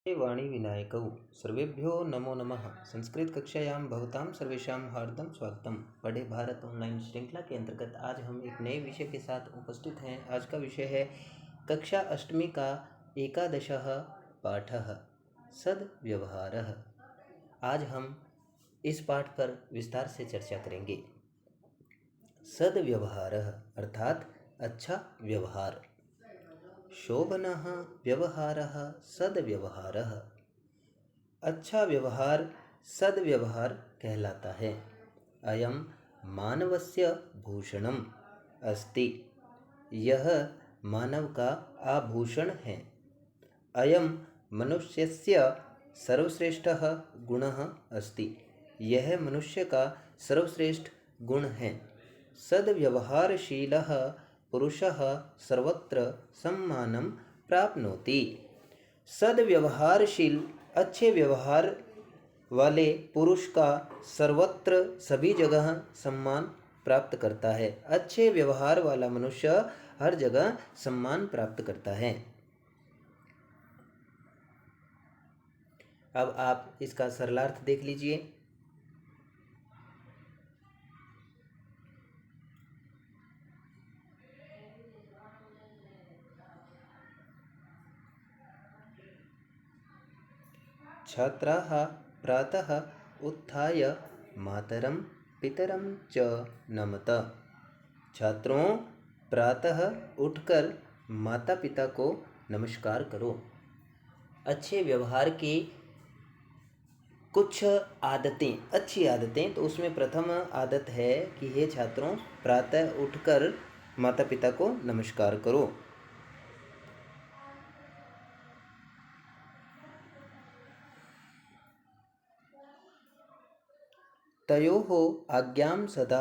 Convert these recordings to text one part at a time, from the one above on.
वाणी विनायकौ सर्वेभ्यो नमो नमः। संस्कृत कक्षायां भवतां सर्वेषां हार्दं स्वागतम। पढ़े भारत ऑनलाइन श्रृंखला के अंतर्गत आज हम एक नए विषय के साथ उपस्थित हैं। आज का विषय है कक्षा अष्टमी का एकादशः पाठः सद्व्यवहारः। आज हम इस पाठ पर विस्तार से चर्चा करेंगे। सद्व्यवहारः अर्थात अच्छा व्यवहार। शोभनः व्यवहारः सद्व्यवहारः। अच्छा व्यवहार सद्व्यवहार कहलाता है। अयं मानवस्य भूषणम् अस्ति। यह मानव का आभूषण है। अयं मनुष्यस्य सर्वश्रेष्ठः गुणः अस्ति। यह मनुष्य का सर्वश्रेष्ठ गुण है। सद्व्यवहारशीलः पुरुषः सर्वत्र सम्मानं प्राप्नोति। सद्व्यवहारशील अच्छे व्यवहार वाले पुरुष का सर्वत्र सभी जगह सम्मान प्राप्त करता है। अच्छे व्यवहार वाला मनुष्य हर जगह सम्मान प्राप्त करता है। अब आप इसका सरलार्थ देख लीजिए। छात्राः प्रातः उत्थाय मातरं पितरं च नमत। छात्रों, प्रातः उठकर माता पिता को नमस्कार करो। अच्छे व्यवहार की कुछ आदतें, अच्छी आदतें, तो उसमें प्रथम आदत है कि हे छात्रों, प्रातः उठकर माता पिता को नमस्कार करो। तयोः आज्ञां सदा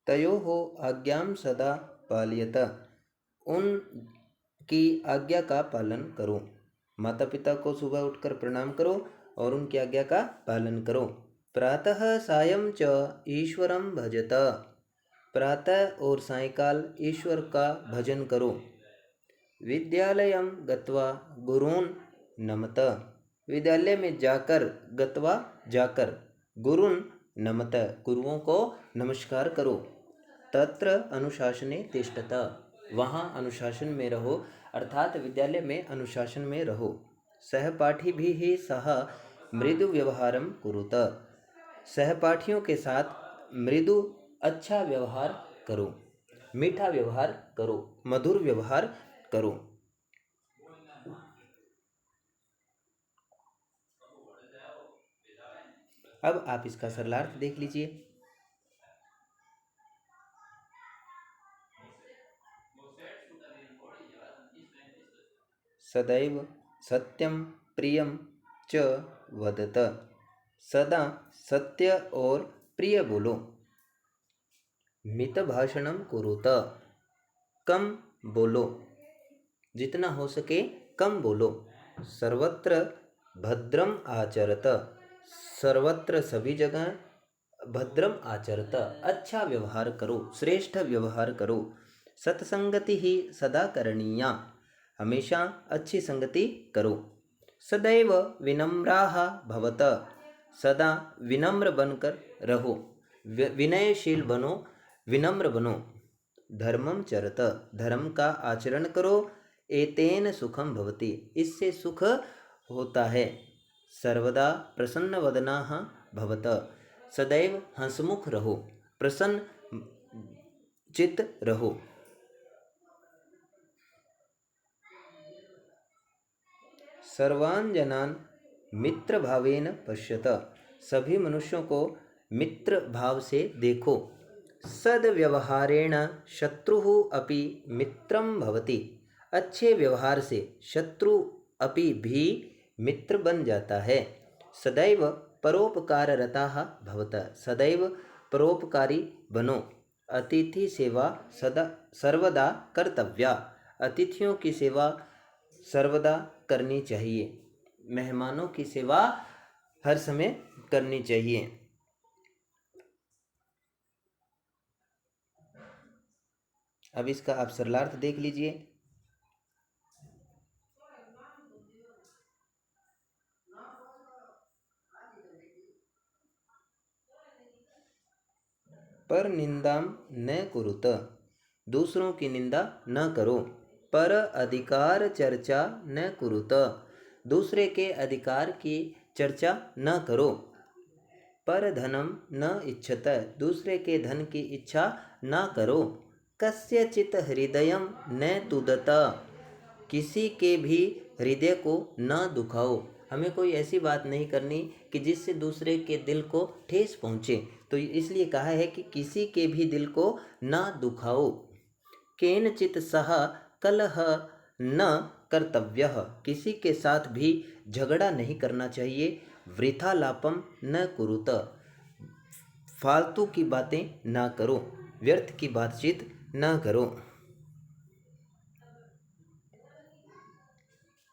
तयोः आज्ञां सदा पालयत। उनकी आज्ञा का पालन करो। माता पिता को सुबह उठकर प्रणाम करो और उनकी आज्ञा का पालन करो। प्रातः सायं च ईश्वरं भजत। प्रातः और सायंकाल ईश्वर का भजन करो। विद्यालयं गत्वा गुरून् नमत। विद्यालय में जाकर, गत्वा जाकर, गुरून् नमत गुरुओं को नमस्कार करो। तत्र अनुशासने तिष्ठत। वहाँ अनुशासन में रहो, अर्थात विद्यालय में अनुशासन में रहो। सहपाठिभिः सह मृदु व्यवहारं कुरुत। सहपाठियों के साथ मृदु अच्छा व्यवहार करो, मीठा व्यवहार करो, मधुर व्यवहार करो। अब आप इसका सरलार्थ देख लीजिए। सदैव सत्यम प्रियम च वदत। सदा सत्य और प्रिय बोलो। मित भाषणम कुरुत। कम बोलो, जितना हो सके कम बोलो। सर्वत्र भद्रम आचरत। सर्वत्र सभी जगह भद्रम आचरत अच्छा व्यवहार करो, श्रेष्ठ व्यवहार करो। सत्संगति ही सदा करणीया। हमेशा अच्छी संगति करो। सदैव विनम्राः भवत। सदा विनम्र बनकर रहो, विनयशील बनो, विनम्र बनो। धर्मम चरत। धर्म का आचरण करो। एतेन सुखम भवति। इससे सुख होता है। सर्वदा प्रसन्न वदनाः भवत। सदैव हंसमुख रहो, प्रसन्न चित्त रहो। सर्वान् जनान् मित्र भावेन पश्यत। सभी मनुष्यों को मित्र भाव से देखो। सद्व्यवहारेण शत्रुः अपि मित्रं भवति। अच्छे व्यवहार से शत्रु अपि भी मित्र बन जाता है। सदैव परोपकाररताः भवत। सदैव परोपकारी बनो। अतिथि सेवा सदा सर्वदा कर्तव्या। अतिथियों की सेवा सर्वदा करनी चाहिए। मेहमानों की सेवा हर समय करनी चाहिए। अब इसका आप सरलार्थ देख लीजिए। पर निंदाम न कुरुत, दूसरों की निंदा न करो। पर अधिकार चर्चा न कुरुत, दूसरे के अधिकार की चर्चा न करो। पर धनम न इच्छत, दूसरे के धन की इच्छा न करो। कस्यचित हृदयम न तुदत, किसी के भी हृदय को न दुखाओ। हमें कोई ऐसी बात नहीं करनी कि जिससे दूसरे के दिल को ठेस पहुँचे। तो इसलिए कहा है कि किसी के भी दिल को न दुखाओ। केनचित सह कलह न कर्तव्यः, किसी के साथ भी झगड़ा नहीं करना चाहिए। वृथालापम न कुरुत, फालतू की बातें ना करो, व्यर्थ की बातचीत ना करो।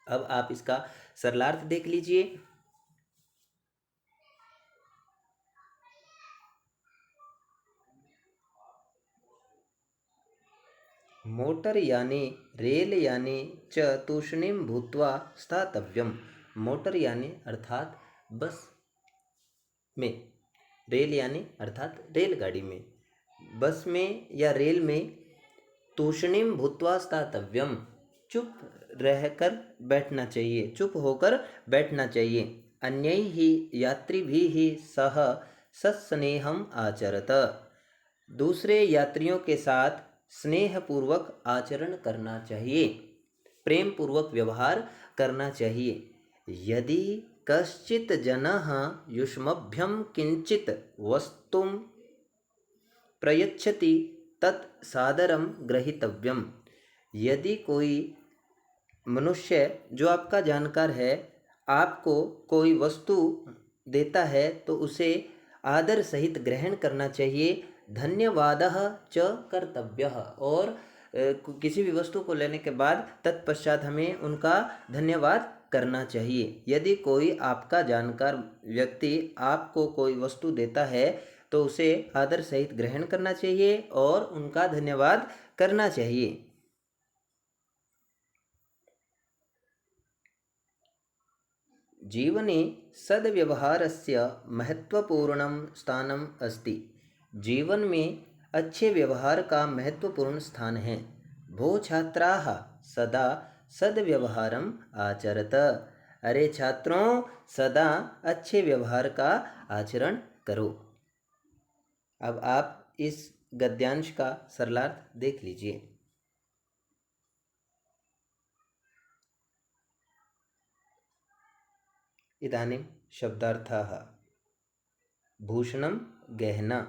अब आप इसका सरलार्थ देख लीजिए। मोटर यानी रेल यानी च तूष्णीं भूत्वा स्थातव्यम। मोटर यानी अर्थात बस में, रेल यानी अर्थात रेलगाड़ी में, बस में या रेल में तूष्णीं भूत्वा स्थातव्यम, चुप रहकर बैठना चाहिए, चुप होकर बैठना चाहिए। अन्यैः यात्रिभिः सह सस्नेहम आचरत, दूसरे यात्रियों के साथ स्नेहपूर्वक आचरण करना चाहिए, प्रेम पूर्वक व्यवहार करना चाहिए। यदि कश्चित् जनः युष्मभ्यं किंचित वस्तुं प्रयच्छति तत् सादरं ग्रहीतव्यम, यदि कोई मनुष्य जो आपका जानकार है आपको कोई वस्तु देता है तो उसे आदर सहित ग्रहण करना चाहिए। धन्यवादः च कर्तव्यः, और किसी भी वस्तु को लेने के बाद तत्पश्चात हमें उनका धन्यवाद करना चाहिए। यदि कोई आपका जानकार व्यक्ति आपको कोई वस्तु देता है तो उसे आदर सहित ग्रहण करना चाहिए और उनका धन्यवाद करना चाहिए। जीवने सद्व्यवहारस्य महत्वपूर्णं स्थानम् अस्ति, जीवन में अच्छे व्यवहार का महत्वपूर्ण स्थान है। भो छात्राः सदा सद्व्यवहारम आचरत, अरे छात्रों सदा अच्छे व्यवहार का आचरण करो। अब आप इस गद्यांश का सरलार्थ देख लीजिए। इदानीं शब्दार्थाः। भूषणम गहना,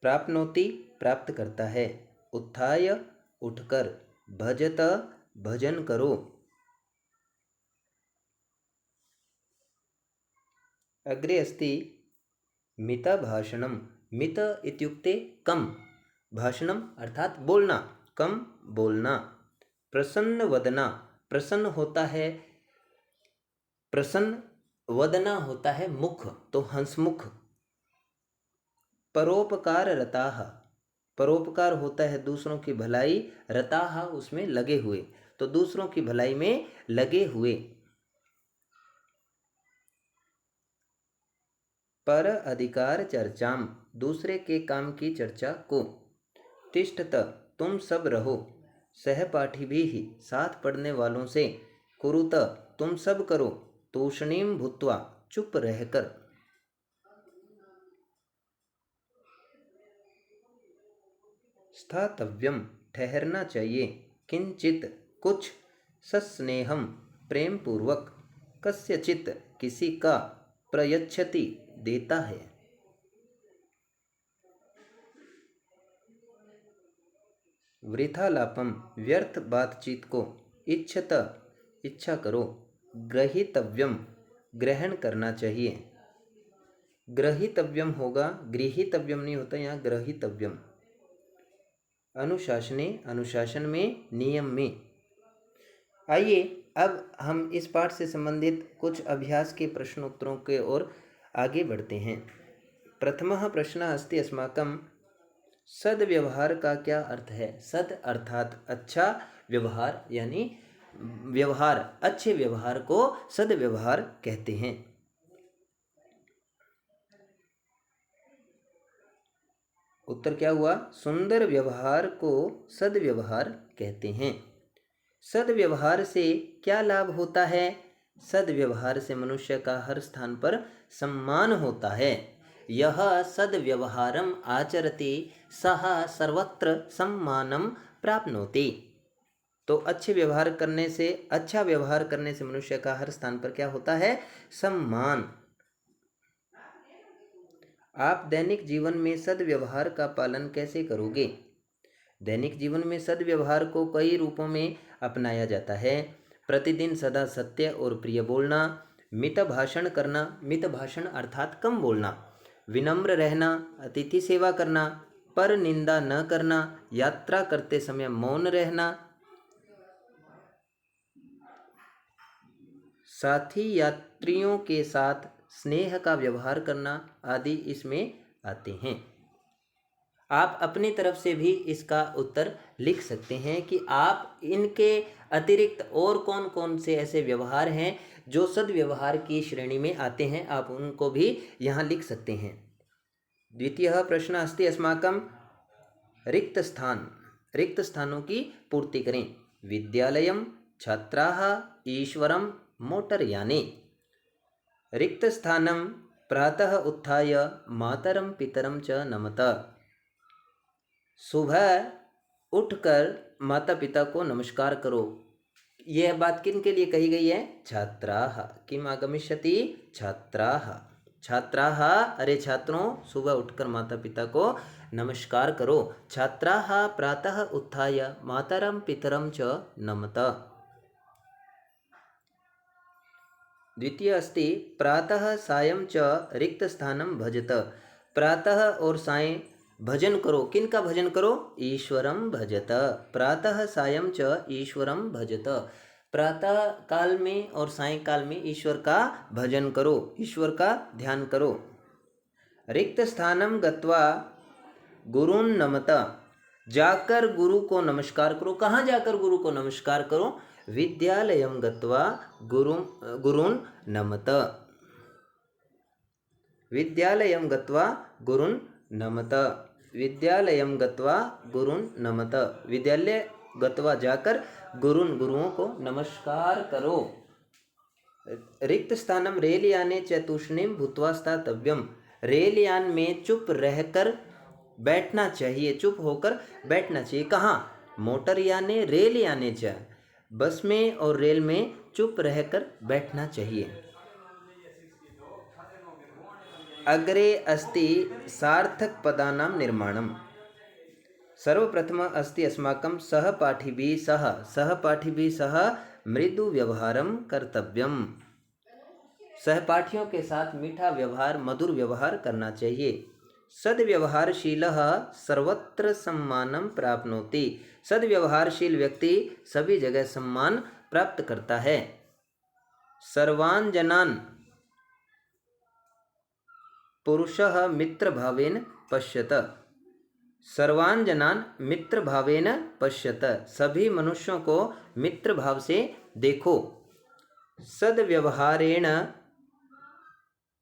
प्राप्नोति प्राप्त करता है, उत्थाय उठकर, भजत भजन करो। अग्रे अस्ति मितभाषणम, मित इत्युक्ते कम, भाषणम अर्थात बोलना, कम बोलना। प्रसन्न वदना, प्रसन्न होता है, प्रसन्न वदना होता है मुख, तो हंसमुख। परोपकार रताः, परोपकार होता है दूसरों की भलाई, रताः उसमें लगे हुए, तो दूसरों की भलाई में लगे हुए। पर अधिकार चर्चाम, दूसरे के काम की चर्चा को। तिष्ठत, तुम सब रहो, सहपाठी भी ही, साथ पढ़ने वालों से। कुरुत, तुम सब करो, तूष्णीम भूत्वा, चुप रहकर। स्थातव्यम, ठहरना चाहिए, किंचित कुछ, सस्नेहम प्रेम पूर्वक, कस्यचित किसी का, प्रयच्छति देता है। वृथालापम, व्यर्थ बातचीत को। इच्छत, इच्छा करो। ग्रहीतव्यम, ग्रहण करना चाहिए। ग्रहीतव्यम होगा, गृहीतव्यम नहीं होता, यहाँ ग्रहीतव्यम। अनुशासने, अनुशासन में, नियम में। आइए अब हम इस पाठ से संबंधित कुछ अभ्यास के प्रश्नोत्तरों के ओर आगे बढ़ते हैं। प्रथमः प्रश्नः अस्ति अस्माकं सद्व्यवहार का क्या अर्थ है? सद अर्थात अच्छा, व्यवहार यानी व्यवहार, अच्छे व्यवहार को सद्व्यवहार कहते हैं। उत्तर क्या हुआ? सुंदर व्यवहार को सद्व्यवहार कहते हैं। सद्व्यवहार से क्या लाभ होता है? सद्व्यवहार से मनुष्य का हर स्थान पर सम्मान होता है। यह सद्व्यवहारम आचरति सः सर्वत्र सम्मानम प्राप्नोति। तो अच्छे व्यवहार करने से, अच्छा व्यवहार करने से मनुष्य का हर स्थान पर क्या होता है? सम्मान। आप दैनिक जीवन में सद्व्यवहार का पालन कैसे करोगे? दैनिक जीवन में सद्व्यवहार को कई रूपों में अपनाया जाता है। प्रतिदिन सदा सत्य और प्रिय बोलना, मित भाषण करना, मित भाषण अर्थात कम बोलना, विनम्र रहना, अतिथि सेवा करना, पर निंदा न करना, यात्रा करते समय मौन रहना, साथी यात्रियों के साथ स्नेह का व्यवहार करना आदि इसमें आते हैं। आप अपनी तरफ से भी इसका उत्तर लिख सकते हैं कि आप इनके अतिरिक्त और कौन कौन से ऐसे व्यवहार हैं जो सद्व्यवहार की श्रेणी में आते हैं, आप उनको भी यहाँ लिख सकते हैं। द्वितीयः प्रश्न अस्ति अस्माकं रिक्त स्थान, रिक्त स्थानों की पूर्ति करें। विद्यालयं, छात्राः, ईश्वरं, मोटरयाने। रिक्त स्थानं प्रातः उत्थाय मातरं पितरं च नमत। सुबह उठकर माता पिता को नमस्कार करो। यह बात किन के लिए कही गई है? छात्राः। किम आगमिष्यति? छात्राः। छात्राः, अरे छात्रों, सुबह उठकर माता पिता को नमस्कार करो। छात्राः प्रातः उत्थाय मातरं पितरं च नमत। द्वितीय अस्ति प्रातः सायं च रिक्त स्थानं भजत। प्रातः और सायं भजन करो। किन का भजन करो? ईश्वरं भजत। प्रातः सायं च ईश्वरं भजत। प्रातः काल में और सायंकाल में ईश्वर का भजन करो, ईश्वर का ध्यान करो। रिक्त स्थानं गत्वा गुरुन् नमत। जाकर गुरु को नमस्कार करो। कहाँ जाकर गुरु को नमस्कार करो? विद्यालयं गत्वा गुरुन् नमत। विद्यालयं गत्वा गुरुन् नमत। विद्यालयं गत्वा गुरुन् नमत। विद्यालय गत्वा जाकर गुरुओं को नमस्कार करो। रिक्त स्थानं रेलयाने च तूष्णीं भूत्वा स्थातव्यम्। रेलयान में चुप रहकर बैठना चाहिए, चुप होकर बैठना चाहिए। कहाँ? मोटरयाने रेलयाने च। बस में और रेल में चुप रहकर बैठना चाहिए। अग्रे अस्ति सार्थक पदानां निर्माणम्। सर्वप्रथम अस्ति अस्माकं सहपाठिभिः सह मृदु व्यवहारं कर्तव्यम्। सहपाठियों के साथ मीठा व्यवहार, मधुर व्यवहार करना चाहिए। सद्व्यवहारशीलः सर्वत्र सम्मानं प्राप्नोति। सद्व्यवहारशील व्यक्ति सभी जगह सम्मान प्राप्त करता है। सर्वान् जनान् पुरुषः मित्रभावेन पश्यत। सर्वान् जनान् मित्रभावेन पश्यत। सभी मनुष्यों को मित्र भाव से देखो। सद्व्यवहारेण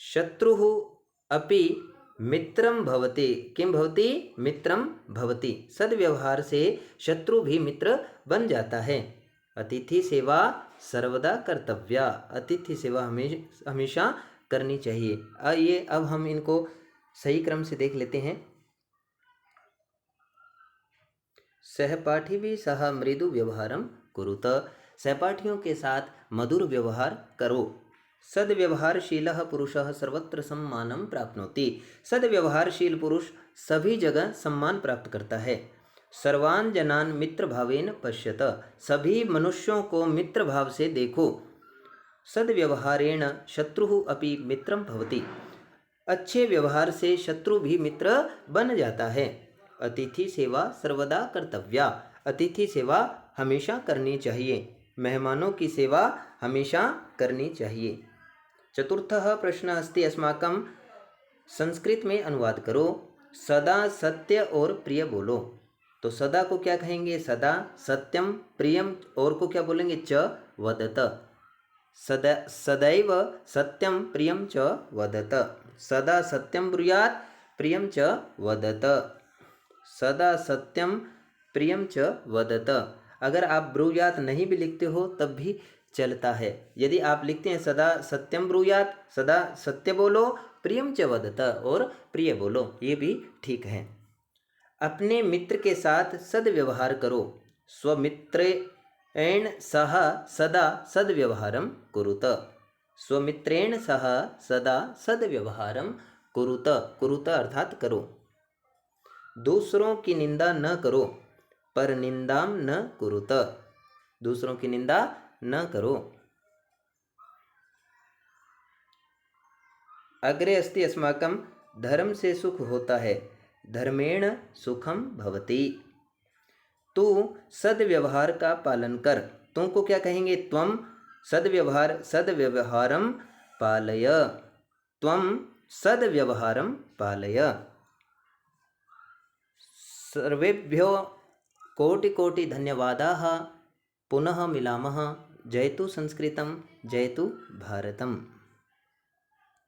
शत्रुः अपि मित्रं भवति। किं भवति? मित्रं भवति। सद्व्यवहार से शत्रु भी मित्र बन जाता है। अतिथि सेवा सर्वदा कर्तव्या। अतिथि सेवा हमेशा करनी चाहिए। आइए अब हम इनको सही क्रम से देख लेते हैं। सहपाठिभिः सह मृदु व्यवहारं कुरुत। सहपाठियों के साथ मधुर व्यवहार करो। सद्व्यवहारशीलः पुरुषः सर्वत्र सम्मानं प्राप्नोति। सद्व्यवहारशील पुरुष सभी जगह सम्मान प्राप्त करता है। सर्वान् जनान् मित्रभावेन पश्यत। सभी मनुष्यों को मित्र भाव से देखो। सद्व्यवहारेण शत्रुः अपि मित्रं भवति। अच्छे व्यवहार से शत्रु भी मित्र बन जाता है। अतिथि सेवा सर्वदा कर्तव्या। अतिथि सेवा हमेशा करनी चाहिए। मेहमानों की सेवा हमेशा करनी चाहिए। चतुर्थः प्रश्न अस्ति अस्माकं संस्कृत में अनुवाद करो। सदा सत्य और प्रिय बोलो। तो सदा को क्या कहेंगे? सदा। सत्यम प्रियम और को क्या बोलेंगे? च वदत। सदैव सत्यम प्रियम च वदत। सदा सत्यम ब्रूयात् प्रियम च वदत। सदा सत्यम प्रियम च वदत। अगर आप ब्रूयात् नहीं भी लिखते हो तब भी चलता है। यदि आप लिखते हैं सदा सत्यम ब्रूयात्, सदा सत्य बोलो, प्रियम च वदत और प्रिय बोलो, ये भी ठीक है। अपने मित्र के साथ सद्व्यवहार करो। स्वमित्रेण सह सदा सद्व्यवहारं कुरुत। स्वमित्रेण सह सदा सद्व्यवहारं कुरुत। कुरुत अर्थात करो। दूसरों की निंदा न करो, पर निंदाम न कुरुत। दूसरों की निंदा न करो। अग्रे अस्ति अस्माकं धर्म से सुख होता है, धर्मेण सुखम भवति। तू सद्व्यवहार का पालन कर। तू को क्या कहेंगे? त्वम सद्व्यवहारं पालय। त्वम सद्व्यवहारं पालय। सर्वेभ्यो कोटि धन्यवादाः। पुनः मिलामः। जयतु संस्कृतं, जयतु भारतम्।